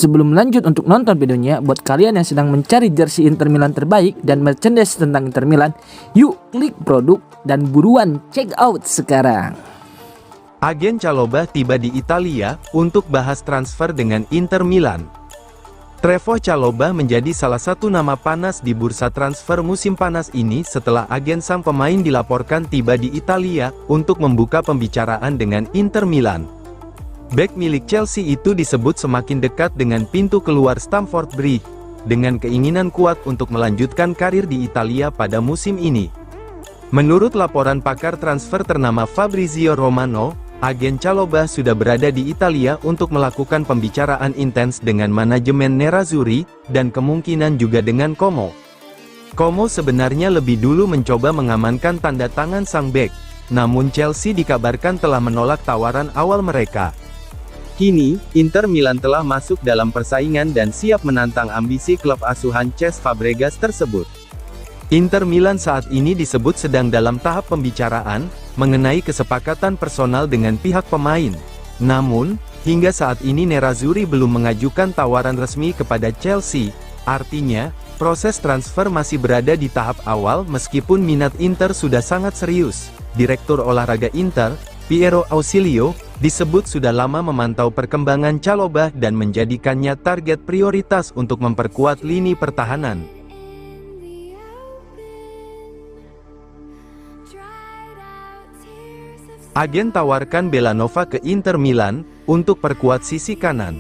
Sebelum lanjut untuk nonton videonya, buat kalian yang sedang mencari jersey Inter Milan terbaik dan merchandise tentang Inter Milan, yuk klik produk dan buruan check out sekarang. Agen Chalobah tiba di Italia untuk bahas transfer dengan Inter Milan. Trevoh Chalobah menjadi salah satu nama panas di bursa transfer musim panas ini setelah agen sang pemain dilaporkan tiba di Italia untuk membuka pembicaraan dengan Inter Milan. Bek milik Chelsea itu disebut semakin dekat dengan pintu keluar Stamford Bridge, dengan keinginan kuat untuk melanjutkan karir di Italia pada musim ini. Menurut laporan pakar transfer ternama Fabrizio Romano, agen Chalobah sudah berada di Italia untuk melakukan pembicaraan intens dengan manajemen Nerazzurri, dan kemungkinan juga dengan Como. Como sebenarnya lebih dulu mencoba mengamankan tanda tangan sang bek, namun Chelsea dikabarkan telah menolak tawaran awal mereka. Kini, Inter Milan telah masuk dalam persaingan dan siap menantang ambisi klub asuhan Cesc Fabregas tersebut. Inter Milan saat ini disebut sedang dalam tahap pembicaraan mengenai kesepakatan personal dengan pihak pemain. Namun, hingga saat ini Nerazzurri belum mengajukan tawaran resmi kepada Chelsea. Artinya, proses transfer masih berada di tahap awal meskipun minat Inter sudah sangat serius. Direktur olahraga Inter, Piero Ausilio, disebut sudah lama memantau perkembangan Chalobah dan menjadikannya target prioritas untuk memperkuat lini pertahanan. Agen tawarkan Belanova ke Inter Milan untuk perkuat sisi kanan.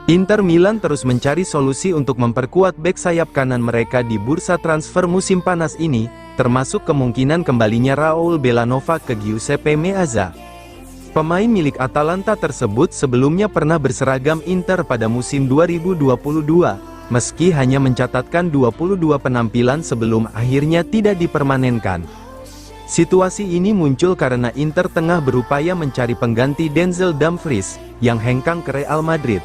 Inter Milan terus mencari solusi untuk memperkuat bek sayap kanan mereka di bursa transfer musim panas ini, termasuk kemungkinan kembalinya Raul Belanova ke Giuseppe Meazza. Pemain milik Atalanta tersebut sebelumnya pernah berseragam Inter pada musim 2022, meski hanya mencatatkan 22 penampilan sebelum akhirnya tidak dipermanenkan. Situasi ini muncul karena Inter tengah berupaya mencari pengganti Denzel Dumfries, yang hengkang ke Real Madrid.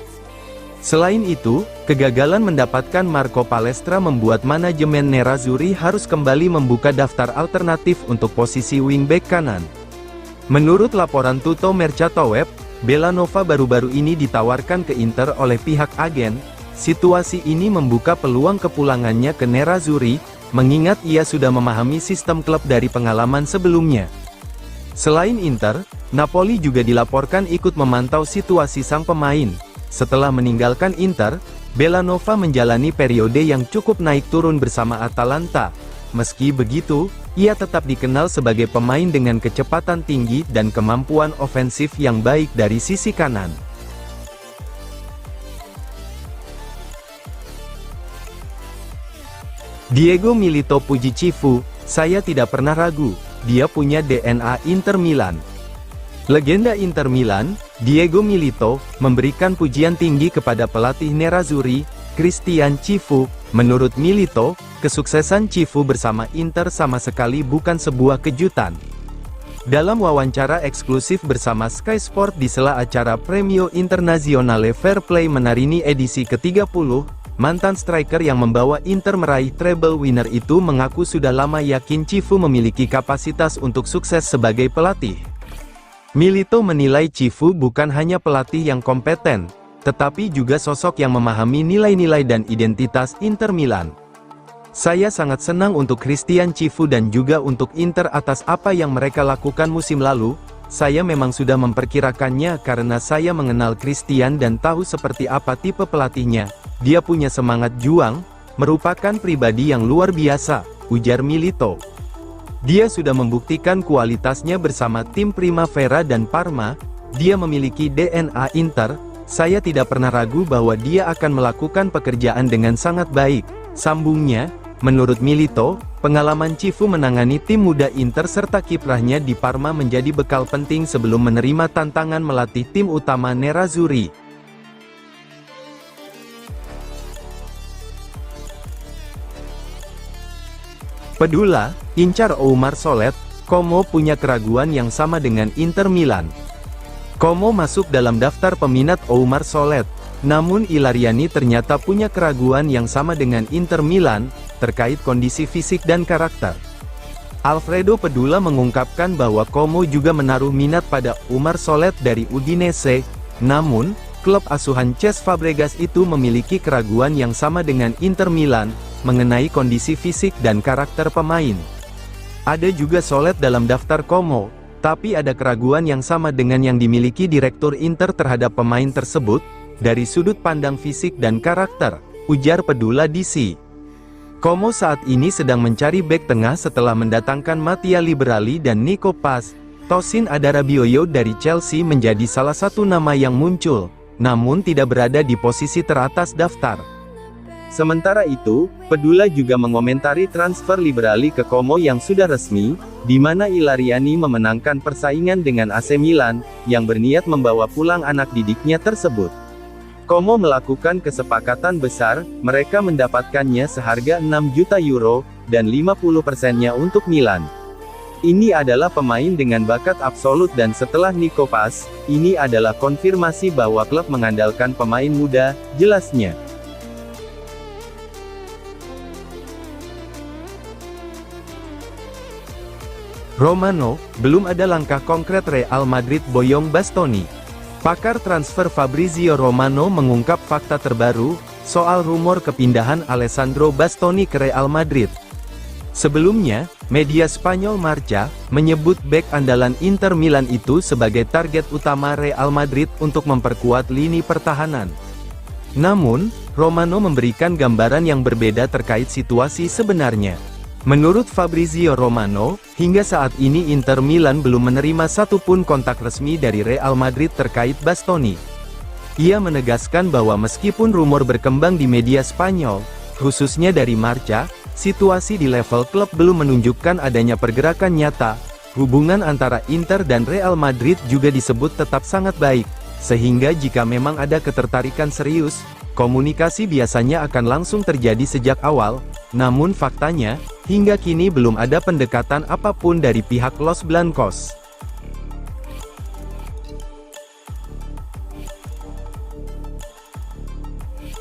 Selain itu, kegagalan mendapatkan Marco Palestra membuat manajemen Nerazzurri harus kembali membuka daftar alternatif untuk posisi wingback kanan. Menurut laporan Tutto Mercato Web, Belanova baru-baru ini ditawarkan ke Inter oleh pihak agen. Situasi ini membuka peluang kepulangannya ke Nerazzurri, mengingat ia sudah memahami sistem klub dari pengalaman sebelumnya. Selain Inter, Napoli juga dilaporkan ikut memantau situasi sang pemain. Setelah meninggalkan Inter, Belanova menjalani periode yang cukup naik turun bersama Atalanta. Meski begitu, ia tetap dikenal sebagai pemain dengan kecepatan tinggi dan kemampuan ofensif yang baik dari sisi kanan. Diego Milito puji Cifu, "Saya tidak pernah ragu, dia punya DNA Inter Milan." Legenda Inter Milan, Diego Milito, memberikan pujian tinggi kepada pelatih Nerazzurri, Christian Cifu. Menurut Milito, kesuksesan Cifu bersama Inter sama sekali bukan sebuah kejutan. Dalam wawancara eksklusif bersama Sky Sport di sela acara Premio Internazionale Fair Play Menarini edisi ke-30, mantan striker yang membawa Inter meraih treble winner itu mengaku sudah lama yakin Cifu memiliki kapasitas untuk sukses sebagai pelatih. Milito menilai Cifu bukan hanya pelatih yang kompeten, tetapi juga sosok yang memahami nilai-nilai dan identitas Inter Milan. "Saya sangat senang untuk Christian Cifu dan juga untuk Inter atas apa yang mereka lakukan musim lalu. Saya memang sudah memperkirakannya karena saya mengenal Christian dan tahu seperti apa tipe pelatihnya. Dia punya semangat juang, merupakan pribadi yang luar biasa," ujar Milito. Dia sudah membuktikan kualitasnya bersama tim Primavera dan Parma. Dia memiliki DNA Inter. "Saya tidak pernah ragu bahwa dia akan melakukan pekerjaan dengan sangat baik," sambungnya. Menurut Milito, pengalaman Cifu menangani tim muda Inter serta kiprahnya di Parma menjadi bekal penting sebelum menerima tantangan melatih tim utama Nerazzurri. Pedula, incar Oumar Solet, Como punya keraguan yang sama dengan Inter Milan. Como masuk dalam daftar peminat Oumar Solet, namun Ilariani ternyata punya keraguan yang sama dengan Inter Milan, terkait kondisi fisik dan karakter. Alfredo Pedula mengungkapkan bahwa Como juga menaruh minat pada Oumar Solet dari Udinese, namun, klub asuhan Cesc Fabregas itu memiliki keraguan yang sama dengan Inter Milan, mengenai kondisi fisik dan karakter pemain. Ada juga Solet dalam daftar Como, tapi ada keraguan yang sama dengan yang dimiliki Direktur Inter terhadap pemain tersebut, dari sudut pandang fisik dan karakter, ujar Pedula DC. Como saat ini sedang mencari bek tengah setelah mendatangkan Mattia Liberali dan Nico Paz. Tosin Adarabioyo dari Chelsea menjadi salah satu nama yang muncul, namun tidak berada di posisi teratas daftar. Sementara itu, Pedula juga mengomentari transfer Liberali ke Como yang sudah resmi, di mana Ilariani memenangkan persaingan dengan AC Milan, yang berniat membawa pulang anak didiknya tersebut. Como melakukan kesepakatan besar, mereka mendapatkannya seharga 6 juta euro, dan 50%-nya untuk Milan. Ini adalah pemain dengan bakat absolut dan setelah Nico Paz, ini adalah konfirmasi bahwa klub mengandalkan pemain muda, jelasnya. Romano, belum ada langkah konkret Real Madrid boyong Bastoni. Pakar transfer Fabrizio Romano mengungkap fakta terbaru, soal rumor kepindahan Alessandro Bastoni ke Real Madrid. Sebelumnya, media Spanyol Marca, menyebut bek andalan Inter Milan itu sebagai target utama Real Madrid untuk memperkuat lini pertahanan. Namun, Romano memberikan gambaran yang berbeda terkait situasi sebenarnya. Menurut Fabrizio Romano, hingga saat ini Inter Milan belum menerima satupun kontak resmi dari Real Madrid terkait Bastoni. Ia menegaskan bahwa meskipun rumor berkembang di media Spanyol, khususnya dari Marca, situasi di level klub belum menunjukkan adanya pergerakan nyata. Hubungan antara Inter dan Real Madrid juga disebut tetap sangat baik, sehingga jika memang ada ketertarikan serius, komunikasi biasanya akan langsung terjadi sejak awal. Namun faktanya, hingga kini belum ada pendekatan apapun dari pihak Los Blancos.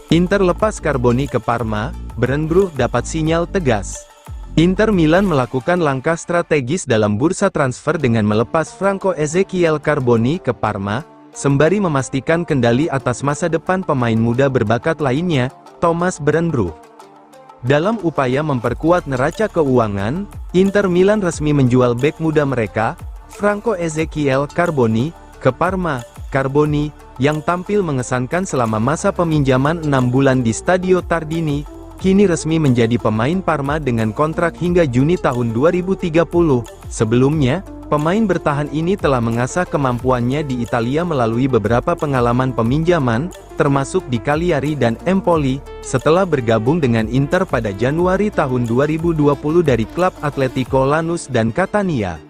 Inter lepas Carboni ke Parma, Berenbroek dapat sinyal tegas. Inter Milan melakukan langkah strategis dalam bursa transfer dengan melepas Franco Ezequiel Carboni ke Parma, sembari memastikan kendali atas masa depan pemain muda berbakat lainnya, Thomas Berenbroek. Dalam upaya memperkuat neraca keuangan, Inter Milan resmi menjual bek muda mereka, Franco Ezequiel Carboni, ke Parma. Carboni, yang tampil mengesankan selama masa peminjaman 6 bulan di Stadio Tardini, kini resmi menjadi pemain Parma dengan kontrak hingga Juni tahun 2030. Sebelumnya, pemain bertahan ini telah mengasah kemampuannya di Italia melalui beberapa pengalaman peminjaman, termasuk di Cagliari dan Empoli, setelah bergabung dengan Inter pada Januari tahun 2020 dari klub Atletico Lanús dan Catania.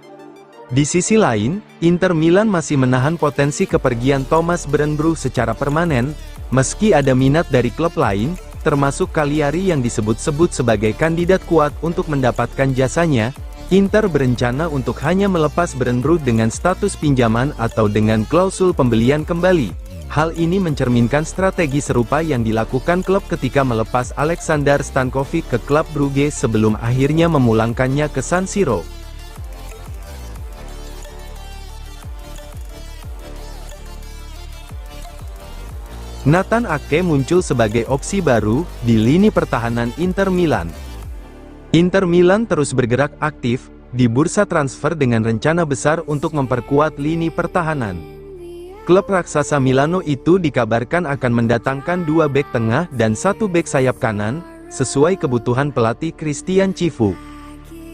Di sisi lain, Inter Milan masih menahan potensi kepergian Thomas Berenbroek secara permanen, meski ada minat dari klub lain, termasuk Cagliari yang disebut-sebut sebagai kandidat kuat untuk mendapatkan jasanya. Inter berencana untuk hanya melepas Berenbroek dengan status pinjaman atau dengan klausul pembelian kembali. Hal ini mencerminkan strategi serupa yang dilakukan klub ketika melepas Alexander Stankovic ke klub Brugge sebelum akhirnya memulangkannya ke San Siro. Nathan Ake muncul sebagai opsi baru di lini pertahanan Inter Milan. Inter Milan terus bergerak aktif di bursa transfer dengan rencana besar untuk memperkuat lini pertahanan. Klub raksasa Milano itu dikabarkan akan mendatangkan 2 bek tengah dan 1 bek sayap kanan, sesuai kebutuhan pelatih Christian Cifu.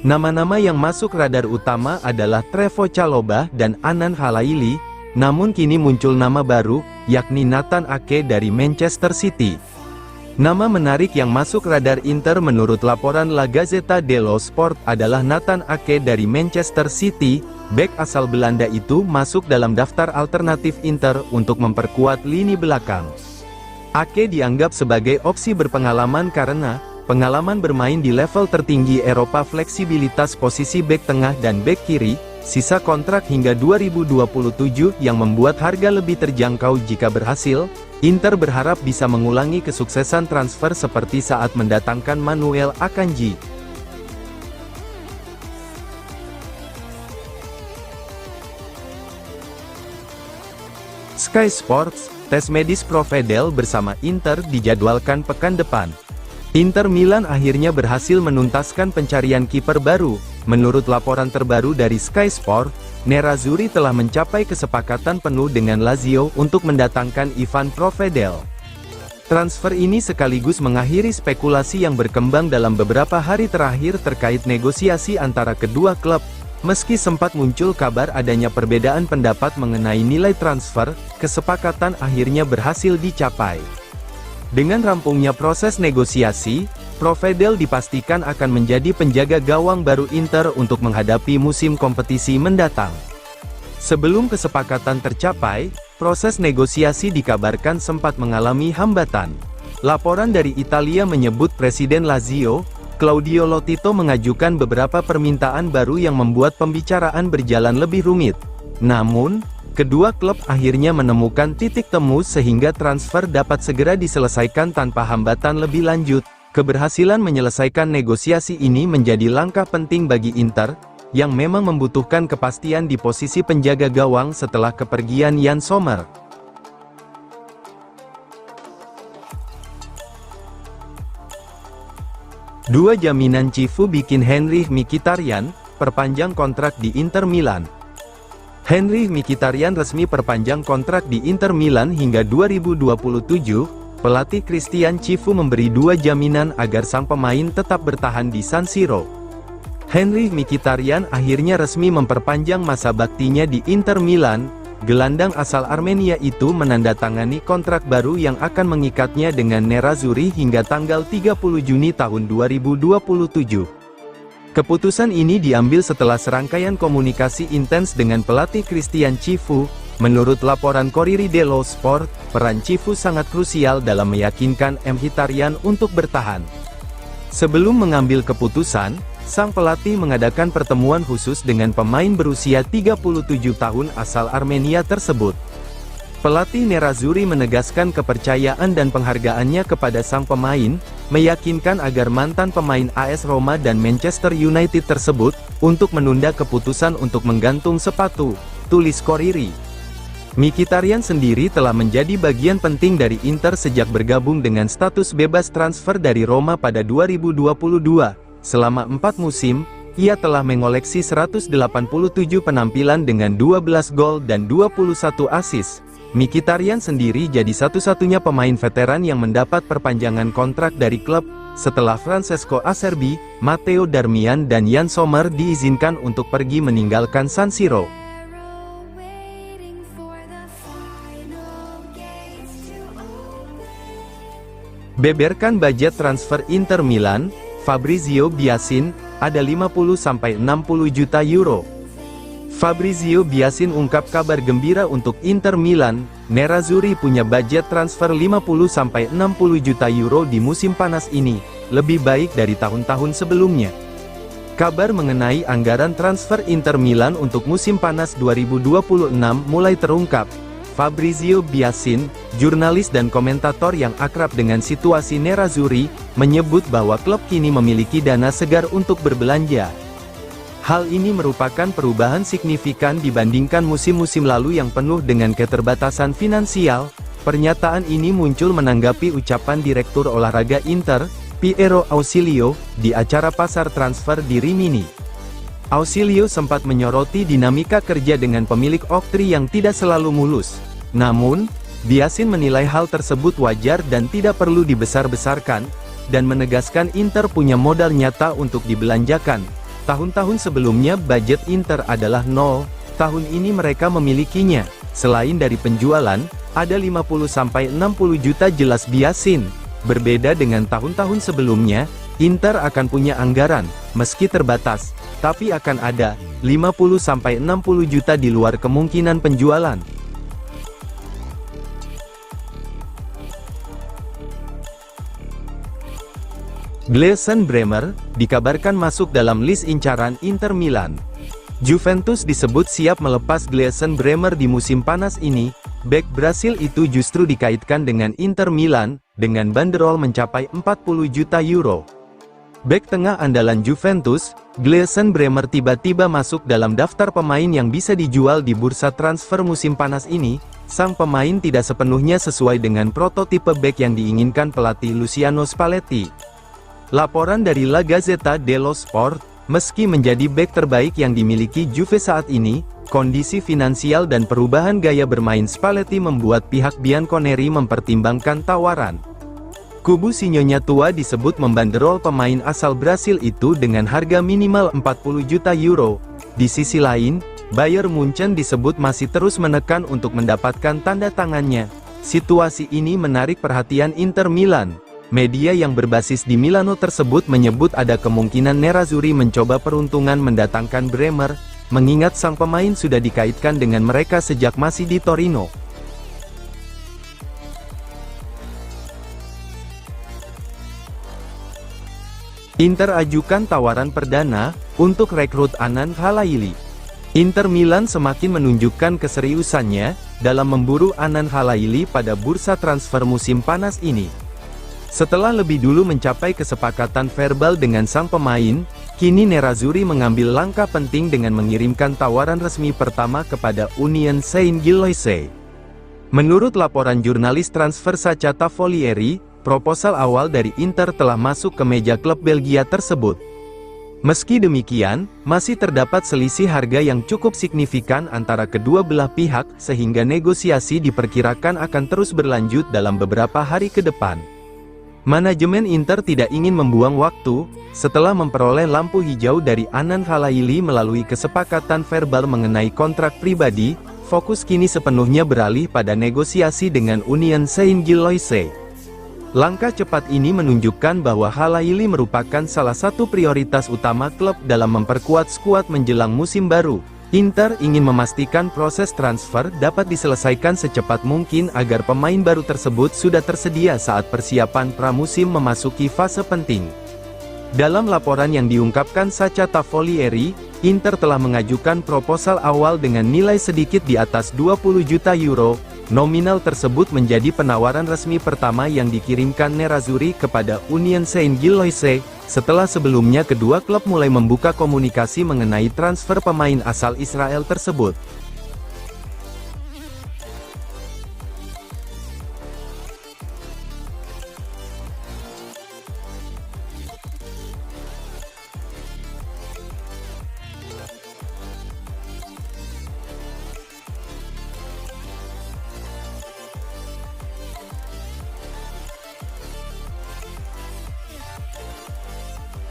Nama-nama yang masuk radar utama adalah Trevoh Chalobah dan Anand Halaili. Namun kini muncul nama baru, yakni Nathan Ake dari Manchester City. Nama menarik yang masuk radar Inter menurut laporan La Gazzetta dello Sport adalah Nathan Ake dari Manchester City. Bek asal Belanda itu masuk dalam daftar alternatif Inter untuk memperkuat lini belakang. Ake dianggap sebagai opsi berpengalaman karena pengalaman bermain di level tertinggi Eropa, fleksibilitas posisi bek tengah dan bek kiri, sisa kontrak hingga 2027 yang membuat harga lebih terjangkau jika berhasil. Inter berharap bisa mengulangi kesuksesan transfer seperti saat mendatangkan Manuel Akanji. Sky Sports, tes medis Provedel bersama Inter dijadwalkan pekan depan. Inter Milan akhirnya berhasil menuntaskan pencarian kiper baru. Menurut laporan terbaru dari Sky Sport, Nerazzurri telah mencapai kesepakatan penuh dengan Lazio untuk mendatangkan Ivan Provedel. Transfer ini sekaligus mengakhiri spekulasi yang berkembang dalam beberapa hari terakhir terkait negosiasi antara kedua klub. Meski sempat muncul kabar adanya perbedaan pendapat mengenai nilai transfer, kesepakatan akhirnya berhasil dicapai. Dengan rampungnya proses negosiasi, Provedel dipastikan akan menjadi penjaga gawang baru Inter untuk menghadapi musim kompetisi mendatang. Sebelum kesepakatan tercapai, proses negosiasi dikabarkan sempat mengalami hambatan. Laporan dari Italia menyebut Presiden Lazio, Claudio Lotito mengajukan beberapa permintaan baru yang membuat pembicaraan berjalan lebih rumit. Namun, kedua klub akhirnya menemukan titik temu sehingga transfer dapat segera diselesaikan tanpa hambatan lebih lanjut. Keberhasilan menyelesaikan negosiasi ini menjadi langkah penting bagi Inter, yang memang membutuhkan kepastian di posisi penjaga gawang setelah kepergian Yann Sommer. Dua jaminan Cifu bikin Henrikh Mkhitaryan perpanjang kontrak di Inter Milan. Henrikh Mkhitaryan resmi perpanjang kontrak di Inter Milan hingga 2027. Pelatih Christian Cifu memberi dua jaminan agar sang pemain tetap bertahan di San Siro. Henrikh Mkhitaryan akhirnya resmi memperpanjang masa baktinya di Inter Milan. Gelandang asal Armenia itu menandatangani kontrak baru yang akan mengikatnya dengan Nerazzurri hingga tanggal 30 Juni tahun 2027. Keputusan ini diambil setelah serangkaian komunikasi intens dengan pelatih Christian Cifu. Menurut laporan Corriere dello Sport, peran Cifu sangat krusial dalam meyakinkan Mkhitaryan untuk bertahan. Sebelum mengambil keputusan, sang pelatih mengadakan pertemuan khusus dengan pemain berusia 37 tahun asal Armenia tersebut. Pelatih Nerazzurri menegaskan kepercayaan dan penghargaannya kepada sang pemain, meyakinkan agar mantan pemain AS Roma dan Manchester United tersebut, untuk menunda keputusan untuk menggantung sepatu, tulis Corriere. Mkhitaryan sendiri telah menjadi bagian penting dari Inter sejak bergabung dengan status bebas transfer dari Roma pada 2022. Selama 4 musim, ia telah mengoleksi 187 penampilan dengan 12 gol dan 21 assist. Mkhitaryan sendiri jadi satu-satunya pemain veteran yang mendapat perpanjangan kontrak dari klub, setelah Francesco Acerbi, Matteo Darmian dan Yann Sommer diizinkan untuk pergi meninggalkan San Siro. Beberkan budget transfer Inter Milan, Fabrizio Biasin, ada 50-60 juta euro. Fabrizio Biasin ungkap kabar gembira untuk Inter Milan. Nerazzurri punya budget transfer 50-60 juta euro di musim panas ini, lebih baik dari tahun-tahun sebelumnya. Kabar mengenai anggaran transfer Inter Milan untuk musim panas 2026 mulai terungkap. Fabrizio Biasin, jurnalis dan komentator yang akrab dengan situasi Nerazzurri, menyebut bahwa klub kini memiliki dana segar untuk berbelanja. Hal ini merupakan perubahan signifikan dibandingkan musim-musim lalu yang penuh dengan keterbatasan finansial. Pernyataan ini muncul menanggapi ucapan Direktur Olahraga Inter, Piero Ausilio, di acara pasar transfer di Rimini. Ausilio sempat menyoroti dinamika kerja dengan pemilik Oktri yang tidak selalu mulus. Namun, Biasin menilai hal tersebut wajar dan tidak perlu dibesar-besarkan, dan menegaskan Inter punya modal nyata untuk dibelanjakan. Tahun-tahun sebelumnya budget Inter adalah nol, tahun ini mereka memilikinya. Selain dari penjualan, ada 50-60 juta jelas Biasin. Berbeda dengan tahun-tahun sebelumnya, Inter akan punya anggaran, meski terbatas, tapi akan ada 50-60 juta di luar kemungkinan penjualan. Gleison Bremer dikabarkan masuk dalam list incaran Inter Milan. Juventus disebut siap melepas Gleison Bremer di musim panas ini. Bek Brasil itu justru dikaitkan dengan Inter Milan, dengan banderol mencapai 40 juta euro. Bek tengah andalan Juventus, Gleison Bremer tiba-tiba masuk dalam daftar pemain yang bisa dijual di bursa transfer musim panas ini, sang pemain tidak sepenuhnya sesuai dengan prototipe bek yang diinginkan pelatih Luciano Spalletti. Laporan dari La Gazzetta dello Sport, meski menjadi bek terbaik yang dimiliki Juve saat ini, kondisi finansial dan perubahan gaya bermain Spalletti membuat pihak bianconeri mempertimbangkan tawaran. Kubu Sinyonya tua disebut membanderol pemain asal Brasil itu dengan harga minimal 40 juta euro. Di sisi lain, Bayern Munchen disebut masih terus menekan untuk mendapatkan tanda tangannya. Situasi ini menarik perhatian Inter Milan. Media yang berbasis di Milano tersebut menyebut ada kemungkinan Nerazzurri mencoba peruntungan mendatangkan Bremer, mengingat sang pemain sudah dikaitkan dengan mereka sejak masih di Torino. Inter ajukan tawaran perdana untuk rekrut Anan Halaili. Inter Milan semakin menunjukkan keseriusannya dalam memburu Anan Halaili pada bursa transfer musim panas ini. Setelah lebih dulu mencapai kesepakatan verbal dengan sang pemain, kini Nerazzurri mengambil langkah penting dengan mengirimkan tawaran resmi pertama kepada Union Saint-Gilloise. Menurut laporan jurnalis transfer Sacha Tavolieri, proposal awal dari Inter telah masuk ke meja klub Belgia tersebut. Meski demikian, masih terdapat selisih harga yang cukup signifikan antara kedua belah pihak, sehingga negosiasi diperkirakan akan terus berlanjut dalam beberapa hari ke depan. Manajemen Inter tidak ingin membuang waktu, setelah memperoleh lampu hijau dari Anan Halaili melalui kesepakatan verbal mengenai kontrak pribadi, fokus kini sepenuhnya beralih pada negosiasi dengan Union Saint-Gilloise. Langkah cepat ini menunjukkan bahwa Halaili merupakan salah satu prioritas utama klub dalam memperkuat skuad menjelang musim baru. Inter ingin memastikan proses transfer dapat diselesaikan secepat mungkin agar pemain baru tersebut sudah tersedia saat persiapan pramusim memasuki fase penting. Dalam laporan yang diungkapkan Sacha Tavolieri, Inter telah mengajukan proposal awal dengan nilai sedikit di atas 20 juta euro. Nominal tersebut menjadi penawaran resmi pertama yang dikirimkan Nerazzurri kepada Union Saint-Gilloise, setelah sebelumnya kedua klub mulai membuka komunikasi mengenai transfer pemain asal Israel tersebut.